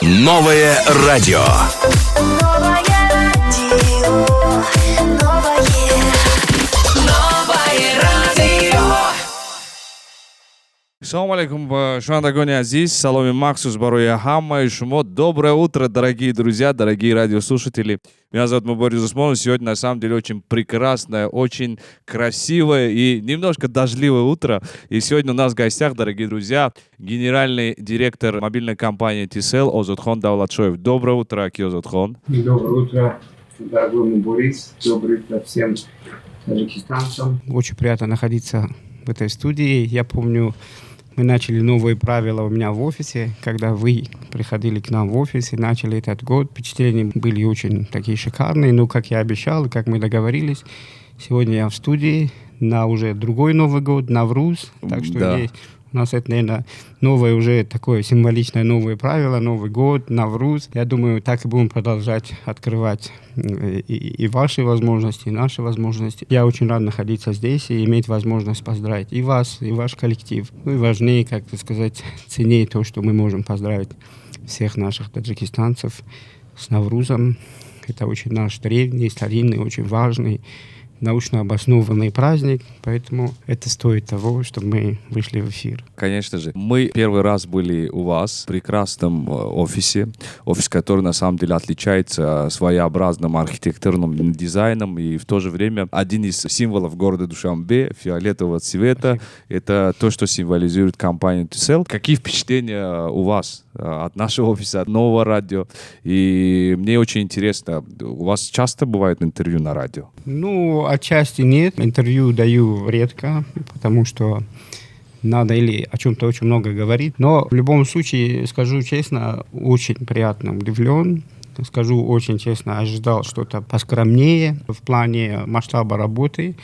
Новое радио. Новое радио. Салам алейкум, Шуандагони Азиз, Саломи Максус, Баруя Хамма и Шумо. Доброе утро, дорогие друзья, дорогие радиослушатели. Меня зовут Борис Усманов. Сегодня, на самом деле, очень прекрасное, очень красивое и немножко дождливое утро. И сегодня у нас в гостях, дорогие друзья, генеральный директор мобильной компании TCL Озодхон Давлатшоев. Доброе утро, Аки Озодхон. Доброе утро, дорогой мой Борис. Доброе утро всем таджикистанцам. Очень приятно находиться в этой студии. Я помню, мы начали новые правила у меня в офисе, когда вы приходили к нам в офис и начали этот год. Впечатления были очень такие шикарные, но, как я обещал и как мы договорились, сегодня я в студии на уже другой Новый год, Навруз. Так что Да. есть у нас это, наверное, новое уже такое символичное новое правило, Новый год, Навруз. Я думаю, так и будем продолжать открывать и ваши возможности, и наши возможности. Я очень рад находиться здесь и иметь возможность поздравить и вас, и ваш коллектив. Ну и важнее, как сказать, ценнее то, что мы можем поздравить всех наших таджикистанцев с Наврузом. Это очень наш древний, старинный, очень важный, научно обоснованный праздник, поэтому это стоит того, чтобы мы вышли в эфир. Конечно же. Мы первый раз были у вас в прекрасном офисе. Офис, который на самом деле отличается своеобразным архитектурным дизайном и в то же время один из символов города Душанбе, фиолетового цвета. Спасибо. Это то, что символизирует компанию TCL. Какие впечатления у вас от нашего офиса, от нового радио? И мне очень интересно, у вас часто бывает интервью на радио? Ну, отчасти нет. Интервью даю редко, потому что надо или о чем-то очень много говорить. Но в любом случае, скажу честно, очень приятно удивлен. Скажу очень честно, ожидал что-то поскромнее в плане масштаба работы.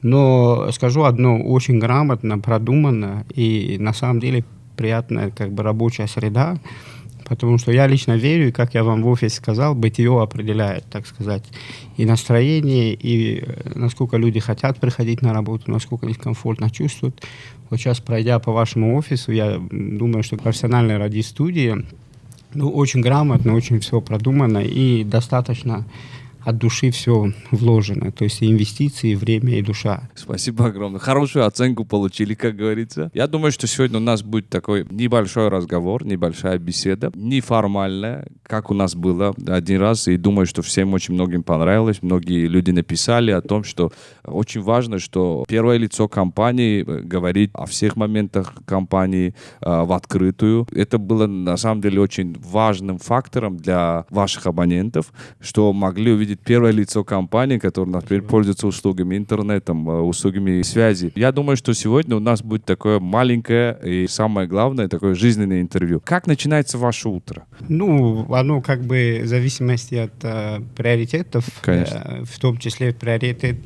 Но скажу одно, очень грамотно, продуманно и на самом деле приятная рабочая среда. Потому что я лично верю, и, как я вам в офисе сказал, бытие определяет, так сказать, и настроение, и насколько люди хотят приходить на работу, насколько их комфортно чувствуют. Вот сейчас, пройдя по вашему офису, я думаю, что профессиональная радиостудия, очень грамотно, очень все продумано и достаточно от души все вложено. То есть и инвестиции, и время, и душа. Спасибо огромное. Хорошую оценку получили, как говорится. Я думаю, что сегодня у нас будет такой небольшой разговор, небольшая беседа, неформальная, как у нас было один раз. И думаю, что всем очень многим понравилось. Многие люди написали о том, что очень важно, что первое лицо компании говорит о всех моментах компании в открытую. Это было на самом деле очень важным фактором для ваших абонентов, что могли увидеть первое лицо компании, которое, например, пользуется услугами интернетом, услугами связи. Я думаю, что сегодня у нас будет такое маленькое и, самое главное, такое жизненное интервью. Как начинается ваше утро? Оно в зависимости от приоритетов. Конечно. В том числе приоритет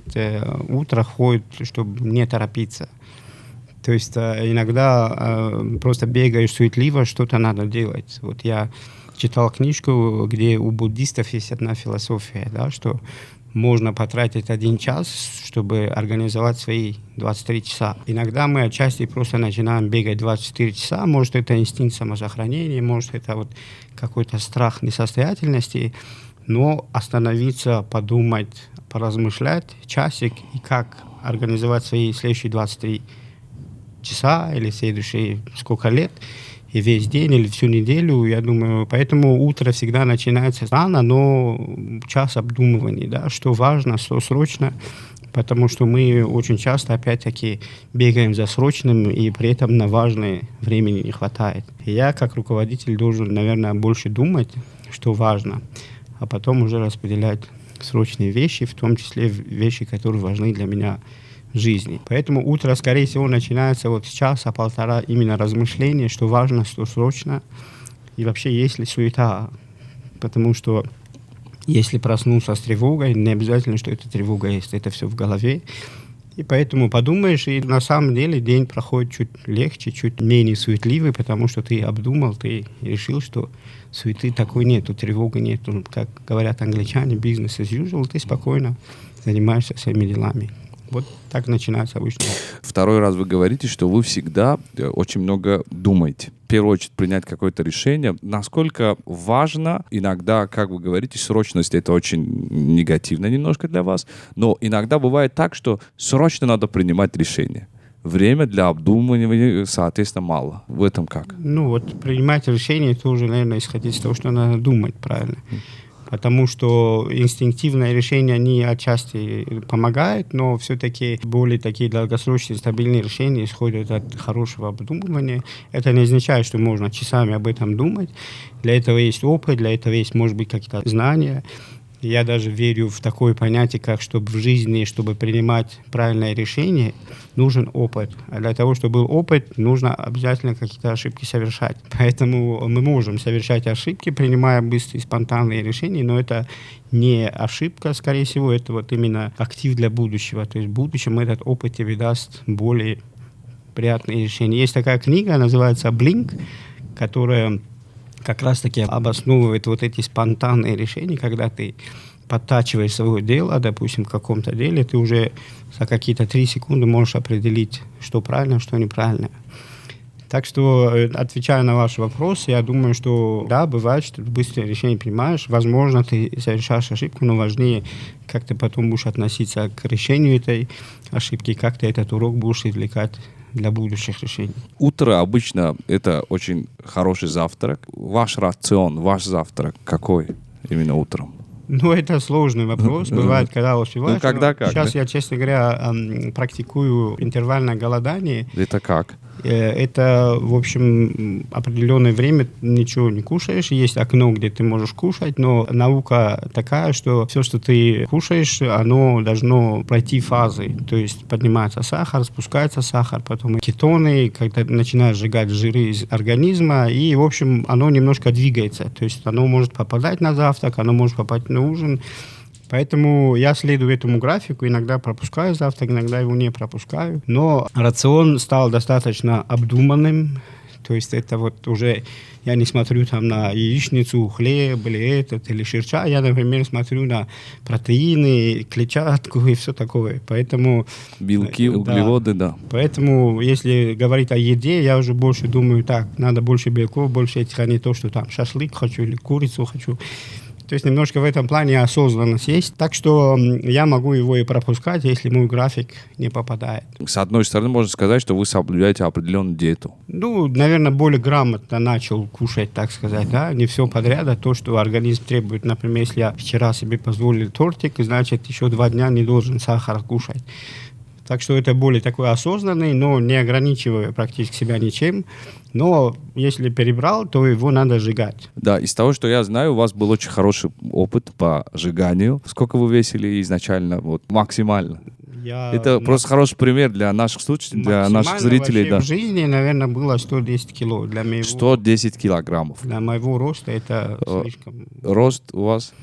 утра ходит, чтобы не торопиться. То есть иногда просто бегаешь суетливо, что-то надо делать. Вот я читал книжку, где у буддистов есть одна философия, да, что можно потратить 1 час, чтобы организовать свои 23 часа. Иногда мы отчасти просто начинаем бегать 24 часа. Может, это инстинкт самосохранения, может, это какой-то страх несостоятельности. Но остановиться, подумать, поразмышлять часик и как организовать свои следующие 23 часа или следующие сколько лет, и весь день или всю неделю, я думаю, поэтому утро всегда начинается рано, но час обдумывания, да, что важно, что срочно, потому что мы очень часто, опять-таки, бегаем за срочным, и при этом на важное времени не хватает. И я, как руководитель, должен, наверное, больше думать, что важно, а потом уже распределять срочные вещи, в том числе вещи, которые важны для меня в жизни. Поэтому утро, скорее всего, начинается с часа-полтора именно размышления, что важно, что срочно, и вообще есть ли суета. Потому что если проснулся с тревогой, не обязательно, что эта тревога есть, это все в голове. И поэтому подумаешь, и на самом деле день проходит чуть легче, чуть менее суетливый, потому что ты обдумал, ты решил, что суеты такой нету, тревоги нету. Как говорят англичане, business as usual, ты спокойно занимаешься своими делами. Вот так начинается обычно. Второй раз вы говорите, что вы всегда очень много думаете. В первую очередь принять какое-то решение. Насколько важно иногда, как вы говорите, срочность — это очень негативно немножко для вас, но иногда бывает так, что срочно надо принимать решение. Время для обдумывания, соответственно, мало. В этом как? Ну вот принимать решение тоже, наверное, исходить из того, что надо думать правильно. Потому что инстинктивные решения, они отчасти помогают, но все-таки более такие долгосрочные, стабильные решения исходят от хорошего обдумывания. Это не означает, что можно часами об этом думать. Для этого есть опыт, для этого есть, может быть, какие-то знания. Я даже верю в такое понятие, как чтобы в жизни, чтобы принимать правильное решение, нужен опыт. А для того, чтобы был опыт, нужно обязательно какие-то ошибки совершать. Поэтому мы можем совершать ошибки, принимая быстрые, спонтанные решения, но это не ошибка, скорее всего, это вот именно актив для будущего. То есть в будущем этот опыт тебе даст более приятные решения. Есть такая книга, называется «Blink», которая как раз-таки обосновывает вот эти спонтанные решения, когда ты подтачиваешь свое дело, допустим, в каком-то деле, ты уже за какие-то 3 секунды можешь определить, что правильно, что неправильно. Так что, отвечая на ваш вопрос, я думаю, что да, бывает, что ты быстрое решение принимаешь, возможно, ты совершаешь ошибку, но важнее, как ты потом будешь относиться к решению этой ошибки, как ты этот урок будешь извлекать для будущих решений. Утро обычно это очень хороший завтрак. Ваш рацион, ваш завтрак какой именно утром? Ну, это сложный вопрос. Бывает, когда успеваешь. Ну, когда как, Сейчас да? я, честно говоря, практикую интервальное голодание. Это как? Это, в общем, определенное время ничего не кушаешь. Есть окно, где ты можешь кушать, но наука такая, что все, что ты кушаешь, оно должно пройти фазы. То есть поднимается сахар, спускается сахар, потом кетоны, когда начинаешь сжигать жиры из организма, и, в общем, оно немножко двигается. То есть оно может попадать на завтрак, оно может попасть на ужин. Поэтому я следую этому графику, иногда пропускаю завтрак, иногда его не пропускаю. Но рацион стал достаточно обдуманным, то есть это вот уже, я не смотрю там на яичницу, хлеб или ширча, я, например, смотрю на протеины, клетчатку и все такое. Поэтому, Белки, углеводы, да. Поэтому, если говорить о еде, я уже больше думаю, так, надо больше белков, больше этих, а не то, что там шашлык хочу или курицу хочу. То есть немножко в этом плане осознанность есть. Так что я могу его и пропускать, если мой график не попадает. С одной стороны, можно сказать, что вы соблюдаете определенную диету. Ну, наверное, более грамотно начал кушать, так сказать, да, не все подряд, а то, что организм требует. Например, если я вчера себе позволил тортик, значит, еще 2 дня не должен сахар кушать. Так что это более такой осознанный, но не ограничивая практически себя ничем. Но если перебрал, то его надо сжигать. Да, из того, что я знаю, у вас был очень хороший опыт по сжиганию. Сколько вы весили изначально, вот, максимально? Это просто хороший пример для наших слушателей, для наших зрителей. Да. В жизни, наверное, было 110 кило. Для моего, 110 килограммов. Для моего роста это слишком... Рост у вас?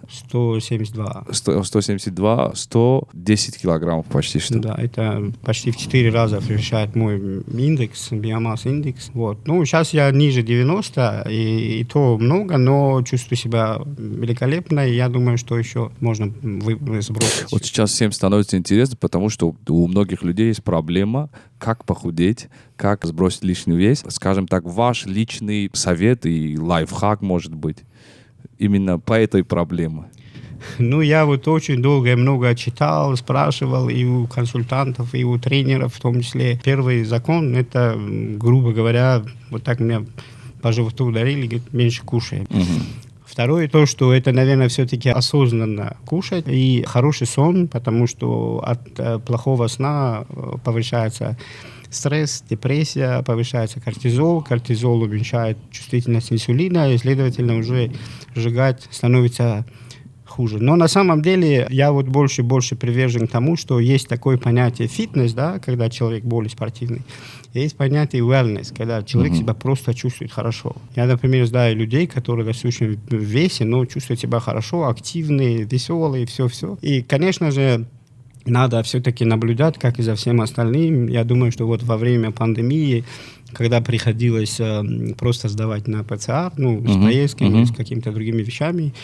172. 172, 110 килограммов почти что. Да, это почти в 4 раза превышает мой индекс, биомасс индекс. Вот. Ну, сейчас я ниже 90, и то много, но чувствую себя великолепно, и я думаю, что еще можно сбросить. Вот сейчас всем становится интересно, потому что у многих людей есть проблема, как похудеть, как сбросить лишний вес. Скажем так, ваш личный совет и лайфхак, может быть, именно по этой проблеме? Ну, я вот очень долго и много читал, спрашивал и у консультантов, и у тренеров в том числе. Первый закон, это, грубо говоря, вот так меня по животу ударили, говорит, меньше кушай. Второе, то, что это, наверное, все-таки осознанно кушать и хороший сон, потому что от плохого сна повышается стресс, депрессия, повышается кортизол. Кортизол уменьшает чувствительность инсулина, и, следовательно, уже сжигать становится хуже. Но на самом деле я вот больше и больше привержен к тому, что есть такое понятие фитнес, да, когда человек более спортивный. Есть понятие wellness, когда человек себя просто чувствует хорошо. Я, например, знаю людей, которые достаточно в весе, но чувствуют себя хорошо, активные, веселые, все-все. И, конечно же, надо все-таки наблюдать, как и за всем остальным. Я думаю, что вот во время пандемии, когда приходилось просто сдавать на ПЦР, ну, с поездками, с какими-то другими вещами,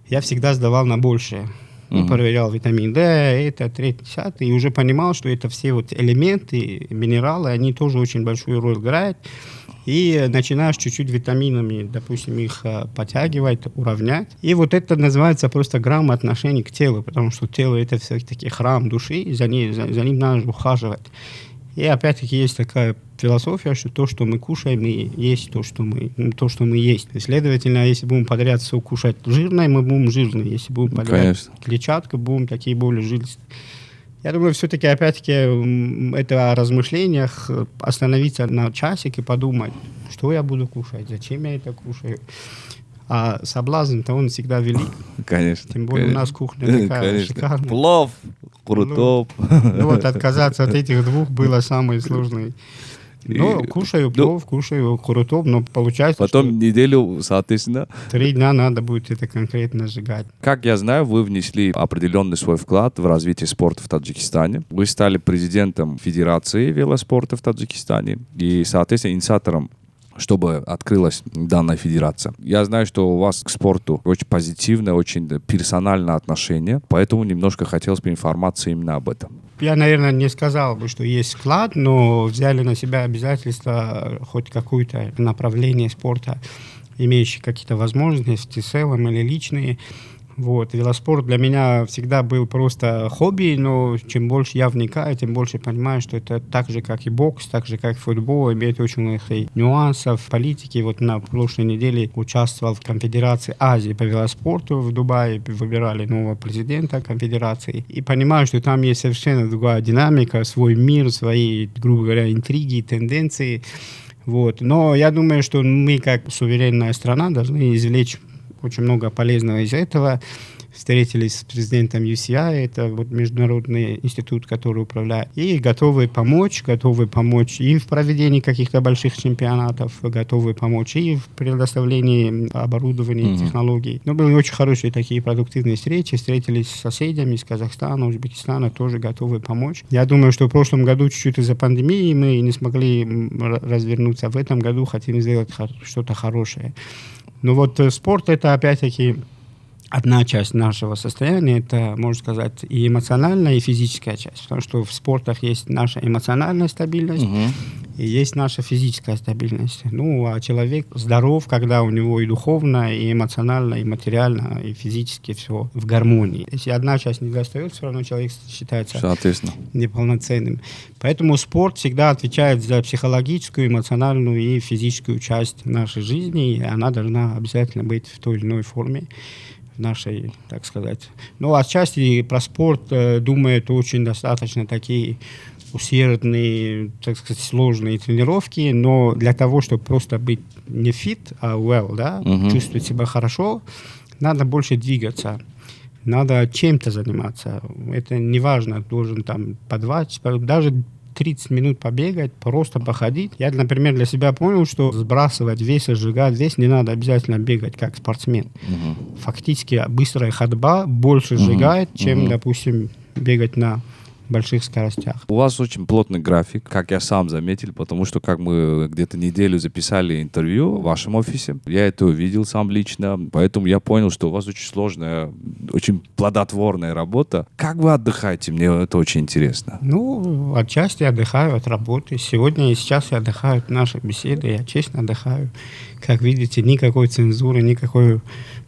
я всегда сдавал на большее. Ну, проверял витамин D, это, третье, десятое, и уже понимал, что это все вот элементы, минералы, они тоже очень большую роль играют. И начинаешь чуть-чуть витаминами, допустим, их подтягивать, уравнять. И вот это называется просто грамотное отношение к телу, потому что тело — это все-таки храм души, и за ним надо ухаживать. И опять-таки есть такая философия, что то, что мы кушаем, и есть то, что мы есть. И, следовательно, если будем подряд все кушать жирное, мы будем жирные. Если будем подряд клетчатку, будем такие более жилистые. Я думаю, все-таки, опять-таки, это о размышлениях, остановиться на часик и подумать, что я буду кушать, зачем я это кушаю. А соблазн-то он всегда велик. Конечно. Тем более у нас кухня такая шикарная. Плов, курутоп. Ну вот отказаться от этих двух было самое сложное. Ну, кушаю плов, кушаю курутоп, но получается, потом что неделю, соответственно. 3 дня надо будет это конкретно сжигать. Как я знаю, вы внесли определенный свой вклад в развитие спорта в Таджикистане. Вы стали президентом Федерации велоспорта в Таджикистане и, соответственно, инициатором, чтобы открылась данная федерация. Я знаю, что у вас к спорту очень позитивное, очень персональное отношение, поэтому немножко хотелось бы информации именно об этом. Я, наверное, не сказал бы, что есть вклад, но взяли на себя обязательства хоть какое-то направление спорта, имеющее какие-то возможности, в целом или личные. Вот. Велоспорт для меня всегда был просто хобби, но чем больше я вникаю, тем больше понимаю, что это так же, как и бокс, так же, как и футбол, имеет очень много нюансов в политике. Вот на прошлой неделе участвовал в Конфедерации Азии по велоспорту в Дубае, выбирали нового президента конфедерации. И понимаю, что там есть совершенно другая динамика, свой мир, свои, грубо говоря, интриги, тенденции. Вот. Но я думаю, что мы, как суверенная страна, должны извлечь очень много полезного из этого. Встретились с президентом UCI, это вот международный институт, который управляет, и готовы помочь и в проведении каких-то больших чемпионатов, готовы помочь и в предоставлении оборудования, технологий. Но были очень хорошие такие продуктивные встречи, встретились с соседями из Казахстана, Узбекистана, тоже готовы помочь. Я думаю, что в прошлом году чуть-чуть из-за пандемии мы не смогли развернуться, в этом году хотим сделать что-то хорошее. Ну вот спорт — это опять-таки одна часть нашего состояния, это, можно сказать, и эмоциональная, и физическая часть. Потому что в спортах есть наша эмоциональная стабильность, и есть наша физическая стабильность. Ну, а человек здоров, когда у него и духовно, и эмоционально, и материально, и физически все в гармонии. Если одна часть не достает, все равно человек считается неполноценным. Поэтому спорт всегда отвечает за психологическую, эмоциональную и физическую часть нашей жизни, и она должна обязательно быть в той или иной форме нашей, так сказать. Ну, отчасти про спорт думают очень достаточно такие усердные, так сказать, сложные тренировки, но для того, чтобы просто быть не fit, а well, да, чувствовать себя хорошо, надо больше двигаться, надо чем-то заниматься. Это не важно, должен там по 20, даже 30 минут побегать, просто походить. Я, например, для себя понял, что сбрасывать вес и сжигать вес не надо обязательно бегать как спортсмен. Фактически быстрая ходьба больше сжигает, чем, допустим, бегать на больших скоростях. У вас очень плотный график, как я сам заметил, потому что как мы где-то неделю записали интервью в вашем офисе, я это увидел сам лично, поэтому я понял, что у вас очень сложная, очень плодотворная работа. Как вы отдыхаете? Мне это очень интересно. Ну, отчасти отдыхаю от работы. Сегодня и сейчас я отдыхаю от нашей беседы, я честно отдыхаю. Как видите, никакой цензуры, никакой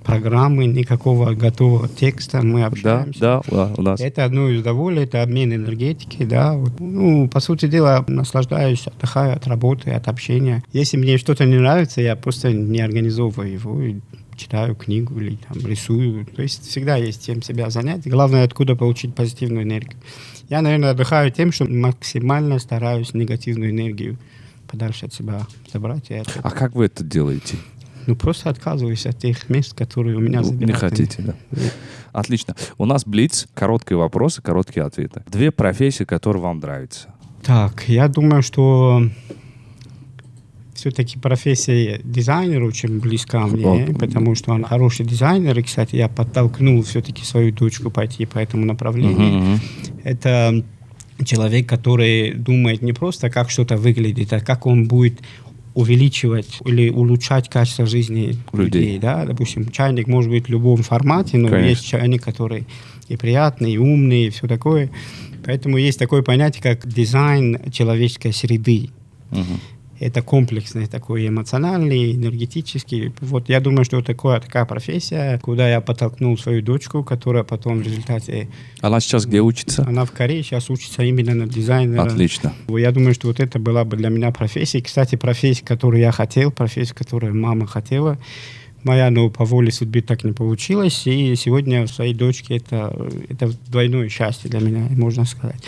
программы, никакого готового текста, мы общаемся. Да, у нас. Это одно из удовольствий, это обмен энергетики, да. Вот. Ну, по сути дела, наслаждаюсь, отдыхаю от работы, от общения. Если мне что-то не нравится, я просто не организовываю его, читаю книгу или там, рисую. То есть всегда есть чем себя занять. Главное, откуда получить позитивную энергию. Я, наверное, отдыхаю тем, что максимально стараюсь негативную энергию подальше от себя забрать. А как вы это делаете? Ну, просто отказываюсь от тех мест, которые у меня забирают. Не хотите, да? Отлично. У нас блиц, короткие вопросы, короткие ответы. 2 профессии, которые вам нравятся. Так, я думаю, что все-таки профессия дизайнера очень близка мне, потому что он хороший дизайнер. И, кстати, я подтолкнул все-таки свою дочку пойти по этому направлению. Это человек, который думает не просто, как что-то выглядит, а как он будет увеличивать или улучшать качество жизни людей. Да? Допустим, чайник может быть в любом формате, но Конечно. есть чайник, который и приятный, и умный, и все такое. Поэтому есть такое понятие, как дизайн человеческой среды. Мгм. Это комплексный такой эмоциональный, энергетический. Вот я думаю, что такая профессия, куда я подтолкнул свою дочку, которая потом в результате... Она сейчас где учится? Она в Корее сейчас учится именно на дизайнера. Отлично. Я думаю, что вот это была бы для меня профессия. Кстати, профессия, которую я хотел, профессия, которую мама хотела. Моя, но по воле судьбы так не получилось. И сегодня в своей дочке это двойное счастье для меня, можно сказать.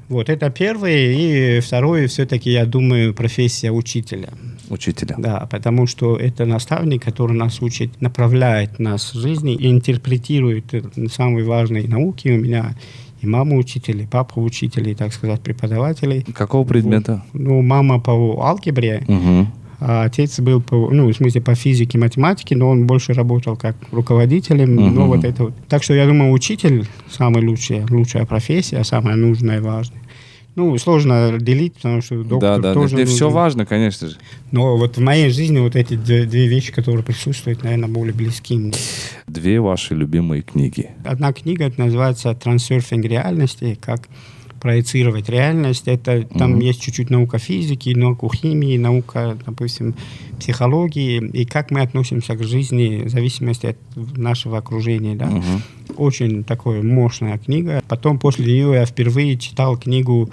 Вот, это первое. И второе, все-таки, я думаю, профессия учителя. Учителя. Да, потому что это наставник, который нас учит, направляет нас в жизни и интерпретирует самые важные науки. У меня и мама учитель, и папа учитель, и, так сказать, преподаватели. Какого предмета? Ну, мама по алгебре, Мгм. а отец был в смысле, по физике, математике, но он больше работал как руководителем. Мгм. Ну, вот это вот. Так что я думаю, учитель самая лучшая профессия, самая нужная и важная. Ну, сложно делить, потому что доктор Да, тоже нужен. все важно, конечно же. Но вот в моей жизни вот эти две вещи, которые присутствуют, наверное, более близки мне. 2 ваши любимые книги. Одна книга это называется «Трансерфинг реальности», как проецировать реальность. Это, там есть чуть-чуть наука физики, наука химии, наука, допустим, психологии, и как мы относимся к жизни в зависимости от нашего окружения. Да? Мгм. Очень такая мощная книга. Потом после нее я впервые читал книгу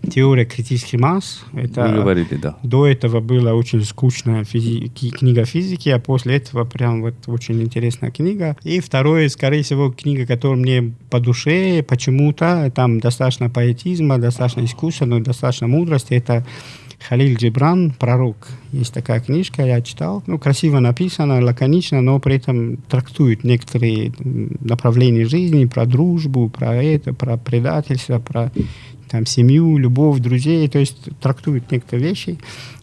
«Теория критических масс». Это Вы говорили, да. до этого была очень скучная книга физики, а после этого прям вот очень интересная книга. И второе, скорее всего, книга, которая мне по душе почему-то, там достаточно поэтизма, достаточно искусства, но достаточно мудрости, это Халиль Джибран «Пророк». Есть такая книжка, я читал. Ну, красиво написано, лаконично, но при этом трактует некоторые направления жизни, про дружбу, про это, про предательство, про там, семью, любовь, друзей. То есть трактует некоторые вещи.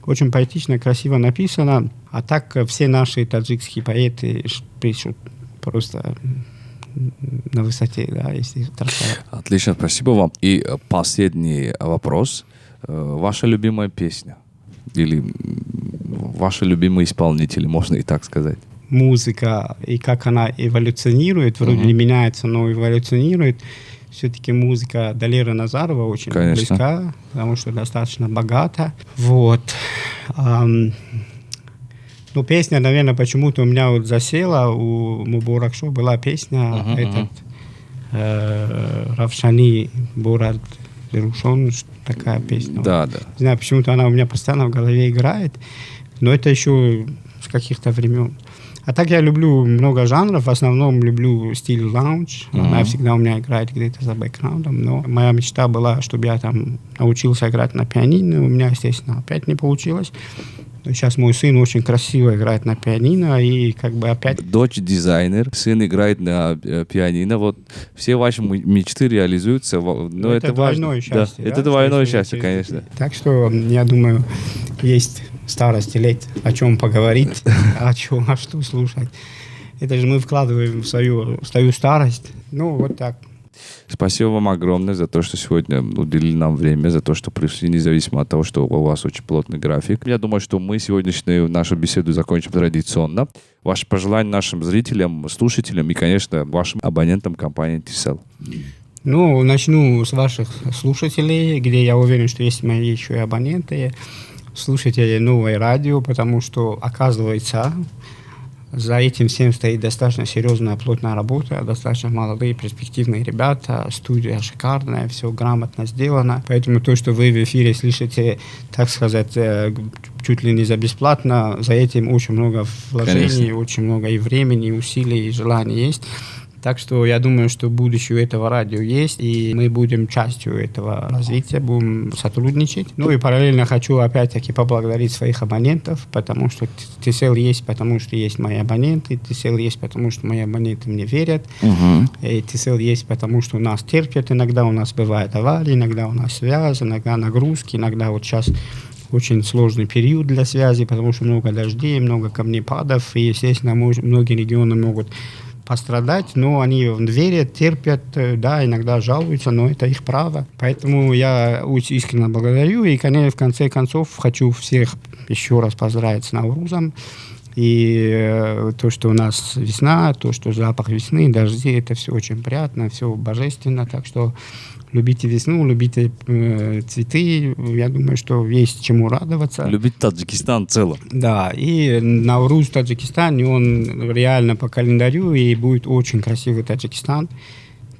Очень поэтично, красиво написано. А так все наши таджикские поэты пишут просто на высоте, да, если трактовать. Отлично, спасибо вам. И последний вопрос. Ваша любимая песня? Или ваши любимые исполнители, можно и так сказать? Музыка и как она эволюционирует, вроде не меняется, но эволюционирует. Все-таки музыка Далера Назарова очень Конечно. близка, потому что достаточно богата. Вот. Ну, песня, наверное, почему-то у меня вот засела. У Муборак Шо была песня Равшани Бурад Рушон, такая песня. Да, да. Не знаю, почему-то она у меня постоянно в голове играет, но это еще с каких-то времен. А так я люблю много жанров, в основном люблю стиль лаунж. Она всегда у меня играет где-то за бэкграундом, но моя мечта была, чтобы я там научился играть на пианино. У меня, естественно, опять не получилось. Но сейчас мой сын очень красиво играет на пианино, и как бы опять... Дочь дизайнер, сын играет на пианино. Вот все ваши мечты реализуются. Но это двойное важно. счастье. Да, Да, это двойное если- счастье, конечно. Так что, я думаю, есть старости лет о чем поговорить, а что слушать. Это же мы вкладываем в свою старость. Ну, вот так. Спасибо вам огромное за то, что сегодня уделили нам время, за то, что пришли, независимо от того, что у вас очень плотный график. Я думаю, что мы сегодняшнюю нашу беседу закончим традиционно. Ваши пожелания нашим зрителям, слушателям и, конечно, вашим абонентам компании TCL. Ну, начну с ваших слушателей, где я уверен, что есть мои еще и абоненты. Слушайте новое радио, потому что, оказывается, за этим всем стоит достаточно серьезная, плотная работа, достаточно молодые, перспективные ребята, студия шикарная, все грамотно сделано. Поэтому то, что вы в эфире слышите, так сказать, чуть ли не за бесплатно, за этим очень много вложений, Конечно. очень много и времени, и усилий, и желаний есть. Так что я думаю, что будущее у этого радио есть, и мы будем частью этого развития, будем сотрудничать. Ну и параллельно хочу опять-таки поблагодарить своих абонентов, потому что TCL есть, потому что есть мои абоненты, TCL есть, потому что мои абоненты мне верят, и TCL есть, потому что нас терпят, иногда у нас бывают аварии, иногда у нас связь, иногда нагрузки, иногда вот сейчас очень сложный период для связи, потому что много дождей, много камнепадов, и, естественно, многие регионы могут пострадать, но они верят, терпят, да, иногда жалуются, но это их право. Поэтому я очень искренне благодарю. И, конечно, в конце концов, хочу всех еще раз поздравить с Наврузом. И то, что у нас весна, то, что запах весны, дожди, это все очень приятно, все божественно. Так что любите весну, любите цветы. Я думаю, что есть чему радоваться. Любить Таджикистан в целом. Да, и Навруз в Таджикистане, он реально по календарю, и будет очень красивый Таджикистан.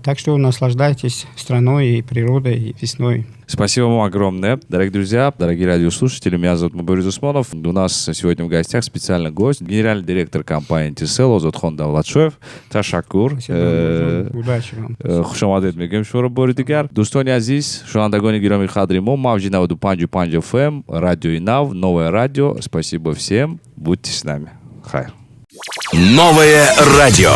Так что наслаждайтесь страной и природой, и весной. Спасибо вам огромное, дорогие друзья, дорогие радиослушатели. Меня зовут Мубарис Усманов. У нас сегодня в гостях специальный гость, генеральный директор компании Антисел Озодхон Давлатшоев. Ташакур. Удачи вам. Хушамадет мегем шуро бори дигар. Дӯстони азиз, шунавандагони гироми қадри мо, мавҷи 95.5 FM, радио Инав, новое радио. Спасибо всем. Будьте с нами. Хайр. Новое радио.